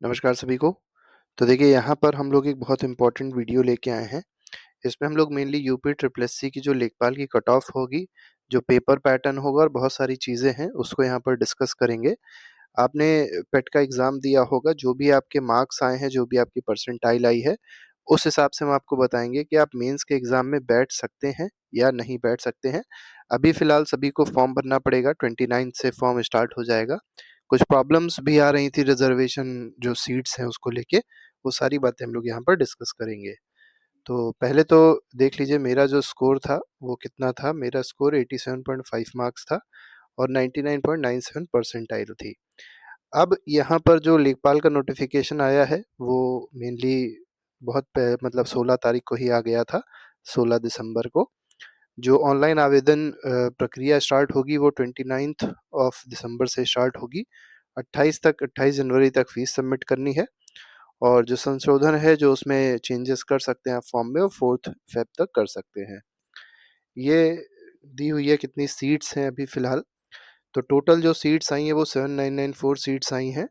नमस्कार सभी को। तो देखिए यहाँ पर हम लोग एक बहुत इम्पोर्टेंट वीडियो लेके आए हैं। इसमें हम लोग मेनली यूपी ट्रिपल एससी की जो लेखपाल की कट ऑफ होगी, जो पेपर पैटर्न होगा और बहुत सारी चीज़ें हैं उसको यहाँ पर डिस्कस करेंगे। आपने पेट का एग्ज़ाम दिया होगा, जो भी आपके मार्क्स आए हैं, जो भी आपकी परसेंटाइल आई है, उस हिसाब से हम आपको बताएँगे कि आप मेंस के एग्ज़ाम में बैठ सकते हैं या नहीं बैठ सकते हैं। अभी फ़िलहाल सभी को फॉर्म भरना पड़ेगा, 29 से फॉर्म स्टार्ट हो जाएगा। कुछ प्रॉब्लम्स भी आ रही थी रिज़र्वेशन जो सीट्स हैं उसको लेके, वो सारी बातें हम लोग यहाँ पर डिस्कस करेंगे। तो पहले तो देख लीजिए मेरा जो स्कोर था, वो कितना था। मेरा स्कोर 87.5 मार्क्स था और 99.97 परसेंटाइल थी। अब यहाँ पर जो लेखपाल का नोटिफ़िकेशन आया है, वो मेनली बहुत मतलब 16 तारीख को ही आ गया था, 16 दिसंबर को। जो ऑनलाइन आवेदन प्रक्रिया स्टार्ट होगी वो 29th ऑफ दिसंबर से स्टार्ट होगी। 28 जनवरी तक फ़ीस सबमिट करनी है और जो संशोधन है, जो उसमें चेंजेस कर सकते हैं आप फॉर्म में, वो 4th फ़ेब तक कर सकते हैं। ये दी हुई है कितनी सीट्स हैं अभी फ़िलहाल। तो टोटल जो सीट्स आई हैं वो 7994 सीट्स आई हैं,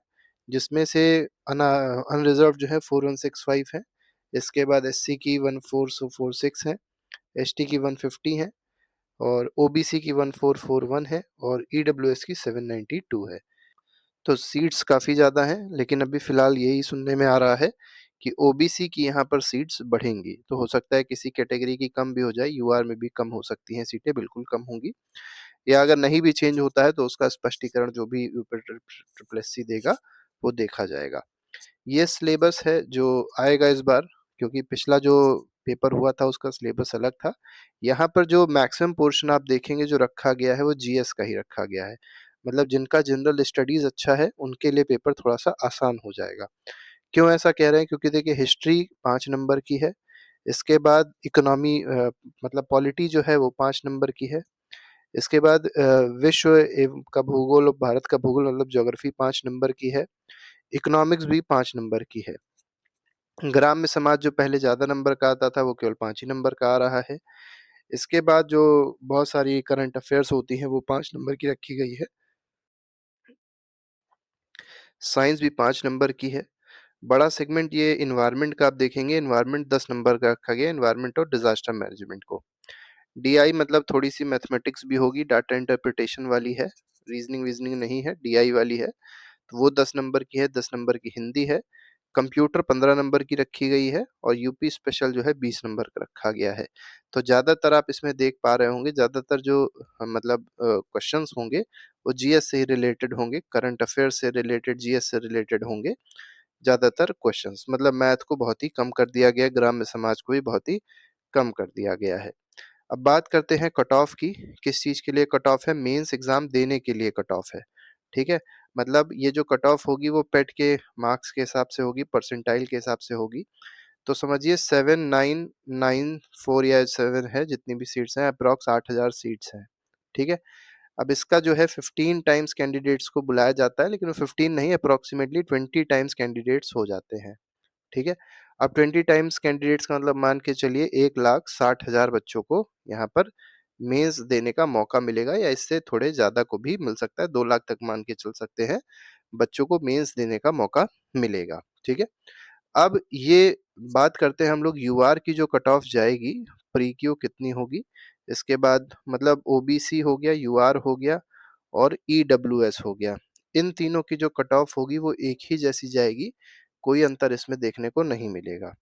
जिसमें से अना अनरिज़र्व्ड जो है 4165 है। इसके बाद एससी की 14446 है, एसटी की 150 है और ओबीसी की 1441 है और ईडब्ल्यूएस की 792 है। तो सीट्स काफ़ी ज़्यादा हैं, लेकिन अभी फ़िलहाल यही सुनने में आ रहा है कि ओबीसी की यहाँ पर सीट्स बढ़ेंगी। तो हो सकता है किसी कैटेगरी की कम भी हो जाए, यूआर में भी कम हो सकती हैं सीटें, बिल्कुल कम होंगी। या अगर नहीं भी चेंज होता है तो उसका स्पष्टीकरण जो भी यूपी ट्रिपल एससी देगा, वो देखा जाएगा। ये सिलेबस है जो आएगा इस बार, क्योंकि पिछला जो पेपर हुआ था उसका सिलेबस अलग था। यहाँ पर जो मैक्सिमम पोर्शन आप देखेंगे जो रखा गया है वो जीएस का ही रखा गया है। मतलब जिनका जनरल स्टडीज़ अच्छा है उनके लिए पेपर थोड़ा-सा आसान हो जाएगा। क्यों ऐसा कह रहे हैं? क्योंकि देखिए हिस्ट्री 5 नंबर की है, इसके बाद इकोनॉमी मतलब पॉलिटी जो है वो 5 नंबर की है। इसके बाद विश्व का भूगोल और भारत का भूगोल मतलब ज्योग्राफी 5 नंबर की है। इकोनॉमिक्स भी 5 नंबर की है। ग्राम्य समाज जो पहले ज़्यादा नंबर का आता था, वो केवल 5 ही नंबर का आ रहा है। इसके बाद जो बहुत सारी करंट अफ़ेयर्स होती हैं, वो 5 नंबर की रखी गई है। साइंस भी 5 नंबर की है। बड़ा सेगमेंट ये एनवायरनमेंट का आप देखेंगे, एनवायरनमेंट 10 नंबर का रखा गया है, एनवायरनमेंट और डिज़ास्टर मैनेजमेंट को। डीआई मतलब थोड़ी-सी मैथमेटिक्स भी होगी, डाटा इंटरप्रिटेशन वाली है, रीज़निंग-वीज़निंग नहीं है, डीआई वाली है। तो वो 10 नंबर की है, 10 नंबर की हिंदी है। कंप्यूटर 15 नंबर की रखी गई है और यूपी स्पेशल जो है 20 नंबर का रखा गया है। तो ज़्यादातर आप इसमें देख पा रहे होंगे, ज़्यादातर जो मतलब क्वेश्चंस होंगे वो जीएस से ही रिलेटेड होंगे, करंट अफेयर्स से रिलेटेड, जीएस से रिलेटेड होंगे ज़्यादातर क्वेश्चंस। मतलब मैथ को बहुत ही कम कर दिया गया है, ग्राम्य समाज को भी बहुत ही कम कर दिया गया है। अब बात करते हैं कट ऑफ की, किस चीज़ के लिए कट ऑफ है? मेंस एग्ज़ाम देने के लिए कट ऑफ है, ठीक है? मतलब ये जो कट ऑफ होगी वो पेट के मार्क्स के हिसाब से होगी, परसेंटाइल के हिसाब से होगी। तो समझिए 7994 या 7 है, जितनी भी सीट्स हैं, अप्रॉक्स 8000 सीट्स हैं, ठीक है? अब इसका जो है 15 टाइम्स कैंडिडेट्स को बुलाया जाता है, लेकिन वो 15 नहीं, अप्रॉक्सिमेटली 20 टाइम्स कैंडिडेट्स हो जाते हैं, ठीक है? अब 20 टाइम्स कैंडिडेट्स का मतलब मान के चलिए 1,60,000 बच्चों को यहाँ पर मेंस देने का मौका मिलेगा, या इससे थोड़े ज़्यादा को भी मिल सकता है, 2 लाख तक मान के चल सकते हैं, बच्चों को मेंस देने का मौका मिलेगा, ठीक है? अब ये बात करते हैं हम लोग यूआर की जो कट ऑफ जाएगी, प्री-क्यू कितनी होगी? इसके बाद मतलब ओबीसी हो गया, यूआर हो गया और ईडब्ल्यूएस हो गया। इन तीनों की जो कट ऑफ होगी वो एक ही जैसी जाएगी, कोई अंतर इसमें देखने को नहीं मिलेगा।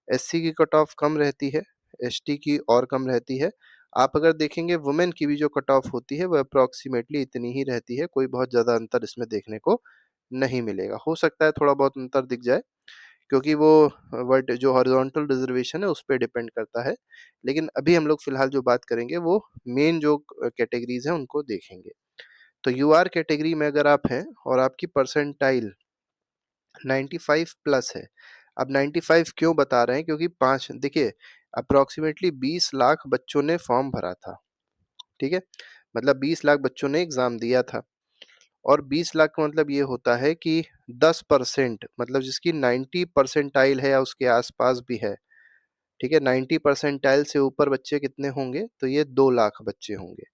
एससी की कट ऑफ कम रहती है, एसटी की और कम रहती है। आप अगर देखेंगे वुमेन की भी जो कट ऑफ होती है वो अप्रॉक्सिमेटली इतनी ही रहती है, कोई बहुत ज़्यादा अंतर इसमें देखने को नहीं मिलेगा। हो सकता है थोड़ा बहुत अंतर दिख जाए, क्योंकि वो वर्ट जो हॉरिज़ॉन्टल रिज़र्वेशन है उस पे डिपेंड करता है। लेकिन अभी हम लोग फ़िलहाल जो बात करेंगे वो मेन जो कैटेगरीज़ हैं उनको देखेंगे। तो यूआर कैटेगरी में अगर आप हैं और आपकी परसेंटाइल 95 प्लस है। अब 95 क्यों बता रहे हैं? क्योंकि 5 देखिए अप्रॉक्सिमेटली 20 लाख बच्चों ने फॉर्म भरा था, ठीक है? मतलब 20 लाख बच्चों ने एग्ज़ाम दिया था और 20 लाख का मतलब ये होता है कि 10% मतलब जिसकी 90 परसेंटाइल है या उसके आस-पास भी है, ठीक है? 90 परसेंटाइल से ऊपर बच्चे कितने होंगे? तो ये 2 लाख बच्चे होंगे।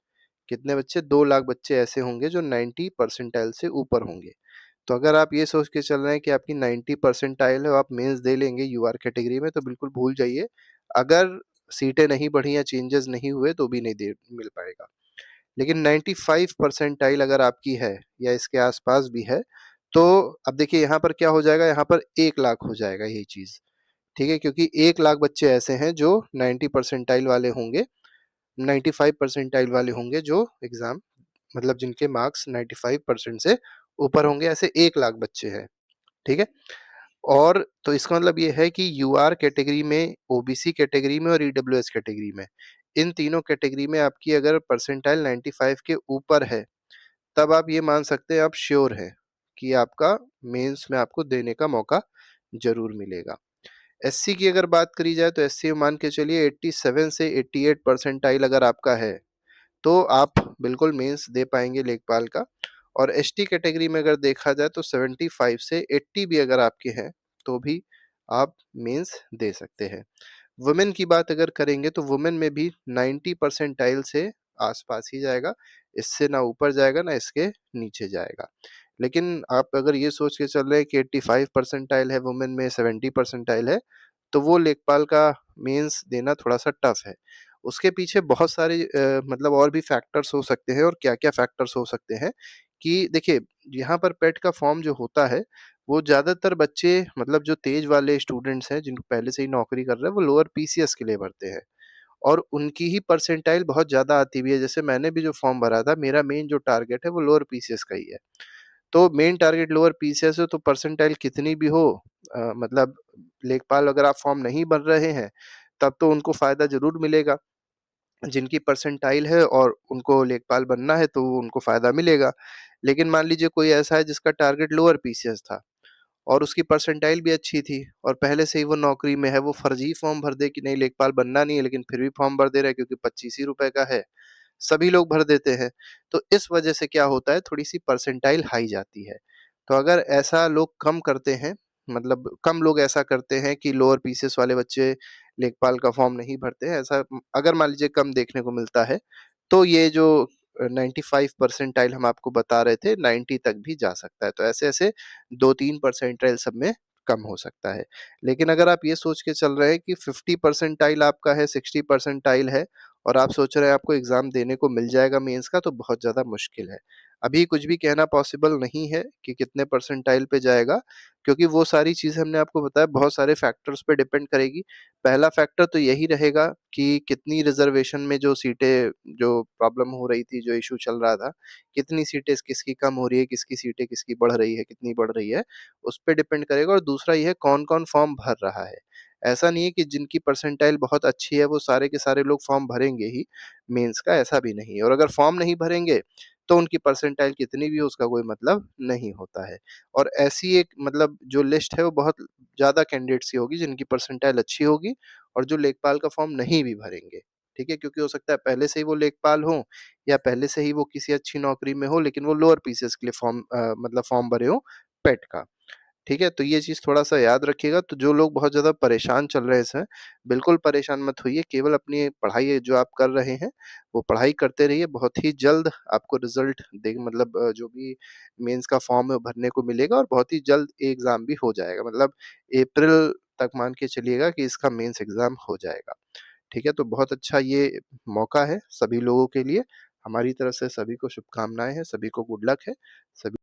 कितने बच्चे? 2 लाख बच्चे ऐसे होंगे जो 90 परसेंटाइल से ऊपर होंगे। तो अगर आप ये सोच के चल रहे हैं कि आपकी 90 परसेंटाइल है और आप मेंस दे लेंगे यूआर कैटेगरी में, तो बिल्कुल भूल जाइए। अगर सीटें नहीं बढ़ी या चेंजेस नहीं हुए तो भी नहीं दे मिल पाएगा। लेकिन 95 परसेंटाइल अगर आपकी है या इसके आसपास भी है, तो अब देखिए यहाँ पर क्या हो जाएगा, यहाँ पर 1 लाख हो जाएगा ये चीज़, ठीक है? क्योंकि 1 लाख बच्चे ऐसे हैं जो 90 परसेंटाइल वाले होंगे, 95 परसेंटाइल वाले होंगे जो एग्ज़ाम मतलब जिनके मार्क्स 95% से ऊपर होंगे, ऐसे 1 लाख बच्चे हैं, ठीक है? और तो इसका मतलब ये है कि यूआर कैटेगरी में, ओबीसी कैटेगरी में और ईडब्ल्यूएस कैटेगरी में, इन तीनों कैटेगरी में आपकी अगर परसेंटाइल 95 के ऊपर है, तब आप ये मान सकते हैं, आप श्योर हैं कि आपका मेंस में आपको देने का मौका ज़रूर मिलेगा। एससी की अगर बात करी जाए तो एससी में मान के चलिए 87 से 88 परसेंटाइल अगर आपका है, तो आप बिल्कुल मेंस दे पाएँगे लेखपाल का। और एसटी कैटेगरी में अगर देखा जाए तो 75 से 80 भी अगर आपके हैं, तो भी आप मेंस दे सकते हैं। वुमेन की बात अगर करेंगे तो वुमेन में भी 90 परसेंटाइल से आस-पास ही जाएगा, इससे ना ऊपर जाएगा ना इसके नीचे जाएगा। लेकिन आप अगर ये सोच के चल रहे हैं कि 85 परसेंटाइल है वुमेन में, 70 परसेंटाइल है, तो वो लेखपाल का मेंस देना थोड़ा-सा टफ है। उसके पीछे बहुत सारे मतलब और भी फैक्टर्स हो सकते हैं, और क्या-क्या फैक्टर्स हो सकते हैं कि देखिए, यहाँ पर पेट का फॉर्म जो होता है, वो ज़्यादातर बच्चे मतलब जो तेज़ वाले स्टूडेंट्स हैं, जिनको पहले से ही नौकरी कर रहे हैं, वो लोअर पीसीएस के लिए भरते हैं और उनकी ही परसेंटाइल बहुत ज़्यादा आती भी है। जैसे मैंने भी जो फॉर्म भरा था, मेरा मेन जो टारगेट है, वो लोअर पीसीएस का ही है। तो मेन टारगेट लोअर पीसीएस है, तो परसेंटाइल कितनी भी हो, मतलब लेखपाल अगर आप फॉर्म नहीं भर रहे हैं, तब तो उनको फ़ायदा ज़रूर मिलेगा। जिनकी परसेंटाइल है और उनको लेखपाल बनना है, तो उनको फ़ायदा मिलेगा। लेकिन मान लीजिए कोई ऐसा है जिसका टारगेट लोअर पीसीएस था और उसकी परसेंटाइल भी अच्छी थी और पहले से ही वो नौकरी में है, वो फर्जी फॉर्म भर दे कि नहीं लेखपाल बनना नहीं है, लेकिन फिर भी फॉर्म भर दे रहा है क्योंकि 25 ही रुपए का है, सभी लोग भर देते हैं। तो इस वजह से क्या होता है, थोड़ी-सी परसेंटाइल हाई जाती है। तो अगर ऐसा लोग कम करते हैं, मतलब कम लोग ऐसा करते हैं कि लोअर पीसीएस वाले बच्चे लेखपाल का फॉर्म नहीं भरते हैं, ऐसा अगर मान लीजिए कम देखने को मिलता है, तो ये जो 95 परसेंटाइल हम आपको बता रहे थे, 90 तक भी जा सकता है। तो ऐसे-ऐसे 2-3 परसेंटाइल सब में कम हो सकता है। लेकिन अगर आप ये सोच के चल रहे हैं कि 50 परसेंटाइल आपका है, 60 परसेंटाइल है और आप सोच रहे हैं आपको एग्ज़ाम देने को मिल जाएगा मेंस का, तो बहुत ज़्यादा मुश्किल है। अभी कुछ भी कहना पॉसिबल नहीं है कि कितने परसेंटाइल पे जाएगा, क्योंकि वो सारी चीज़ें हमने आपको बताया, बहुत सारे फैक्टर्स पे डिपेंड करेगी। पहला फैक्टर तो यही रहेगा कि कितनी रिज़र्वेशन में जो सीटें, जो प्रॉब्लम हो रही थी, जो इश्यू चल रहा था, कितनी सीटें किसकी कम हो रही है, किसकी सीटें किसकी बढ़ रही है, कितनी बढ़ रही है, उस पे डिपेंड करेगा। और दूसरा ये है कौन-कौन फॉर्म भर रहा है। ऐसा नहीं है कि जिनकी परसेंटाइल बहुत अच्छी है, वो सारे के सारे लोग फॉर्म भरेंगे ही मेंस का, ऐसा भी नहीं है। और अगर फॉर्म नहीं भरेंगे, तो उनकी परसेंटाइल कितनी भी हो उसका कोई मतलब नहीं होता है। और ऐसी एक मतलब जो लिस्ट है, वो बहुत ज़्यादा कैंडिडेट्स की होगी जिनकी परसेंटाइल अच्छी होगी और जो लेखपाल का फॉर्म नहीं भी भरेंगे, ठीक है? क्योंकि हो सकता है पहले से ही वो लेखपाल हों या पहले से ही वो किसी अच्छी नौकरी में हो, लेकिन वो लोअर पीसीएस के लिए मतलब फॉर्म भरे हों पेट का। ठीक है? तो ये चीज़ थोड़ा-सा याद रखिएगा। तो जो लोग बहुत ज़्यादा परेशान चल रहे हैं इसमें, बिल्कुल परेशान मत होइए, केवल अपनी पढ़ाई जो आप कर रहे हैं, वो पढ़ाई करते रहिए। बहुत ही जल्द आपको रिज़ल्ट मतलब जो भी मेंस का फॉर्म है, वो भरने को मिलेगा और बहुत ही जल्द ये एग्ज़ाम भी हो जाएगा। मतलब अप्रैल तक मान के चलिएगा कि इसका मेंस एग्ज़ाम हो जाएगा। ठीक है? तो बहुत अच्छा ये मौका है सभी लोगों के लिए। हमारी तरफ से सभी को शुभकामनाएँ हैं, सभी को गुड लक है। सभी